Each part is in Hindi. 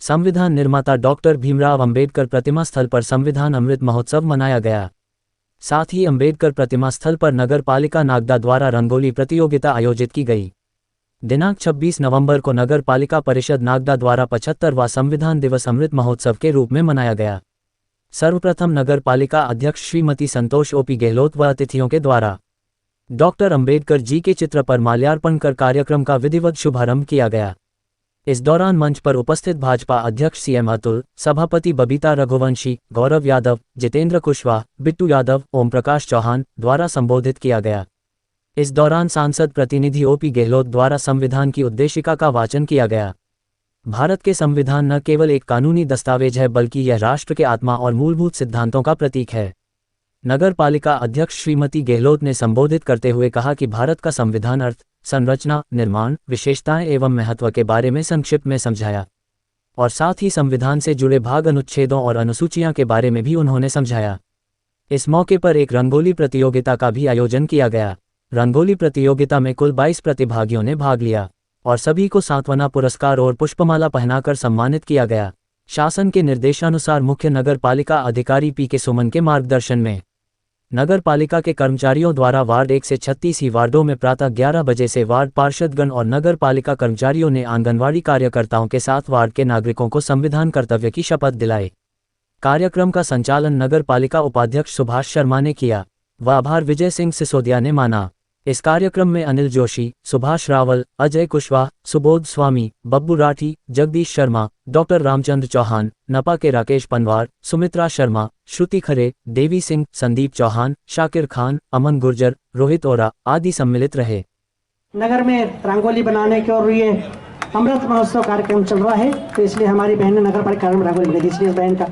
संविधान निर्माता डॉक्टर भीमराव अंबेडकर प्रतिमा स्थल पर संविधान अमृत महोत्सव मनाया गया। साथ ही अंबेडकर प्रतिमा स्थल पर नगर पालिका नागदा द्वारा रंगोली प्रतियोगिता आयोजित की गई। दिनांक 26 नवंबर को नगर पालिका परिषद नागदा द्वारा 75वां संविधान दिवस अमृत महोत्सव के रूप में मनाया गया। सर्वप्रथम नगर पालिका अध्यक्ष श्रीमती संतोष ओपी गहलोत व अतिथियों के द्वारा डॉक्टर अंबेडकर जी के चित्र पर माल्यार्पण कर कार्यक्रम का विधिवत शुभारंभ किया गया। इस दौरान मंच पर उपस्थित भाजपा अध्यक्ष सीएम अतुल, सभापति बबीता रघुवंशी, गौरव यादव, जितेंद्र कुशवाहा, बिट्टू यादव, ओम प्रकाश चौहान द्वारा संबोधित किया गया। इस दौरान सांसद प्रतिनिधि ओपी गहलोत द्वारा संविधान की उद्देशिका का वाचन किया गया। भारत के संविधान न केवल एक कानूनी दस्तावेज है बल्कि यह राष्ट्र के आत्मा और मूलभूत सिद्धांतों का प्रतीक है। नगर पालिका अध्यक्ष श्रीमती गहलोत ने संबोधित करते हुए कहा कि भारत का संविधान अर्थ, संरचना, निर्माण, विशेषताएं एवं महत्व के बारे में संक्षिप्त में समझाया और साथ ही संविधान से जुड़े भाग, अनुच्छेदों और अनुसूचियां के बारे में भी उन्होंने समझाया। इस मौके पर एक रंगोली प्रतियोगिता का भी आयोजन किया गया। रंगोली प्रतियोगिता में कुल 22 प्रतिभागियों ने भाग लिया और सभी को सांत्वना पुरस्कार और पुष्पमाला पहनाकर सम्मानित किया गया। शासन के निर्देशानुसार मुख्य नगर पालिका अधिकारी पी के सुमन के मार्गदर्शन में नगर पालिका के कर्मचारियों द्वारा वार्ड 1 से 36 ही वार्डों में प्रातः 11 बजे से वार्ड पार्षदगण और नगर पालिका कर्मचारियों ने आंगनवाड़ी कार्यकर्ताओं के साथ वार्ड के नागरिकों को संविधान कर्तव्य की शपथ दिलाई। कार्यक्रम का संचालन नगर पालिका उपाध्यक्ष सुभाष शर्मा ने किया व आभार विजय सिंह सिसोदिया ने माना। इस कार्यक्रम में अनिल जोशी, सुभाष रावल, अजय कुशवाहा, सुबोध स्वामी, बब्बू राठी, जगदीश शर्मा, डॉक्टर रामचंद्र चौहान, नपा के राकेश पनवार, सुमित्रा शर्मा, श्रुति खरे, देवी सिंह, संदीप चौहान, शाकिर खान, अमन गुर्जर, रोहित ओरा आदि सम्मिलित रहे। नगर में रंगोली बनाने की और ये अमृत महोत्सव कार्यक्रम चल रहा है, तो इसलिए हमारी बहन ने नगर पालिका में रंगोली बनाई, इसलिए बहन का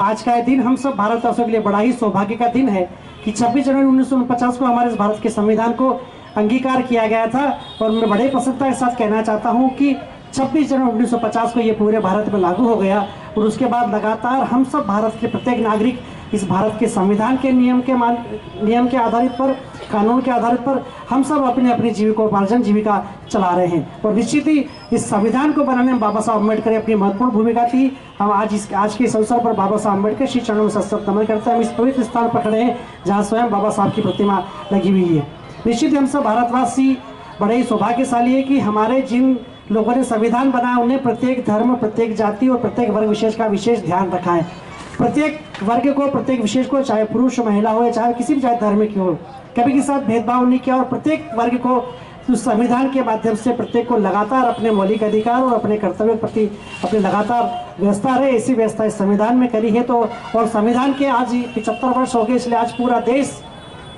आज का दिन हम सब भारतवासियों के लिए बड़ा ही सौभाग्य का दिन है कि 26 जनवरी 1949 को हमारे भारत के संविधान को अंगीकार किया गया था। और मैं बड़े प्रसन्नता के साथ कहना चाहता हूं कि 26 जनवरी 1950 को ये पूरे भारत में लागू हो गया और उसके बाद लगातार हम सब भारत के प्रत्येक नागरिक इस भारत के संविधान के नियम के आधारित पर, कानून के आधारित पर हम सब अपनी अपनी जीविकोपार्जन जीविका चला रहे हैं। और निश्चित ही इस संविधान को बनाने में बाबा साहब अम्बेडकर ने अपनी महत्वपूर्ण भूमिका थी। हम आज के इस अवसर पर बाबा साहब अम्बेडकर श्री चरणों में सशक्त नमन करते हैं। हम इस पवित्र स्थान पर खड़े हैं जहाँ स्वयं बाबा साहब की प्रतिमा लगी हुई है। निश्चित ही हम सब भारतवासी बड़े ही सौभाग्यशाली है कि हमारे जिन लोगों ने संविधान बनाया उन्हें प्रत्येक धर्म, प्रत्येक जाति और प्रत्येक वर्ग विशेष का विशेष ध्यान रखा है। प्रत्येक वर्ग को, प्रत्येक विशेष को, चाहे पुरुष महिला हो, चाहे किसी भी जाति धर्म की हो, कभी के साथ भेदभाव नहीं किया और प्रत्येक वर्ग को उस संविधान के माध्यम से प्रत्येक को लगातार अपने मौलिक अधिकार और अपने कर्तव्य के प्रति अपनी लगातार व्यवस्था रहे, ऐसी व्यवस्था इस संविधान में करी है। तो और संविधान के आज 75 वर्ष हो गए, इसलिए आज पूरा देश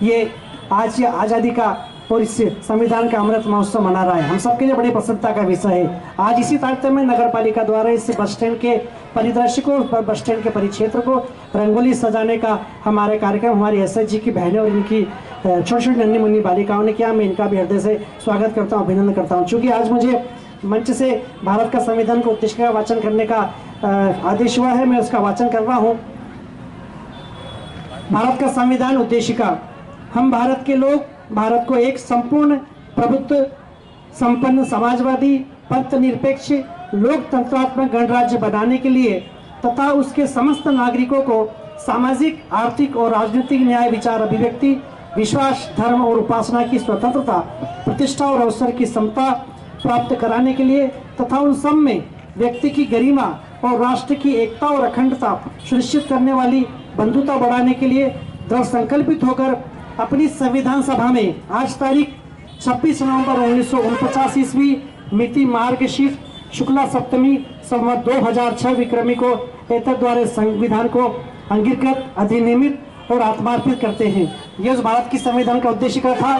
ये आज ये आज़ादी का और इस संविधान का अमृत महोत्सव मना रहा है। हम सबके लिए बड़ी प्रसन्नता का विषय है। आज इसी तारतम्य में नगर पालिका द्वारा इस बस स्टैंड के परिदृश्य को, बस स्टैंड के परिक्षेत्र को रंगोली सजाने का हमारे कार्यक्रम हमारी एसएचजी की बहनें और इनकी छोटी छोटी नन्ही मुन्नी बालिकाओं ने किया। मैं इनका भी हृदय से स्वागत करता हूँ, अभिनंदन करता हूँ। चूँकि आज मुझे मंच से भारत का संविधान को उद्देश्य का वाचन करने का आदेश हुआ है, मैं उसका वाचन कर रहा हूँ। भारत का संविधान उद्देशिका। हम भारत के लोग भारत को एक संपूर्ण प्रभुत्व संपन्न समाजवादी पंथ निरपेक्ष लोकतंत्रात्मक गणराज्य बनाने के लिए तथा उसके समस्त नागरिकों को सामाजिक, आर्थिक और राजनीतिक न्याय, विचार, अभिव्यक्ति, विश्वास, धर्म और उपासना की स्वतंत्रता, प्रतिष्ठा और अवसर की समता प्राप्त कराने के लिए तथा उन सब में व्यक्ति की गरिमा और राष्ट्र की एकता और अखंडता सुनिश्चित करने वाली बंधुता बढ़ाने के लिए दृढ़ संकल्पित होकर अपनी संविधान सभा में आज तारीख 26 नवंबर 1949 ईस्वी मिति मार्गशीर्ष शुक्ला सप्तमी संवत 2006 विक्रमी को एतद द्वारा संविधान को अंगीकृत, अधिनियमित और आत्मार्पित करते हैं। यह भारत की संविधान का उद्देश्य था।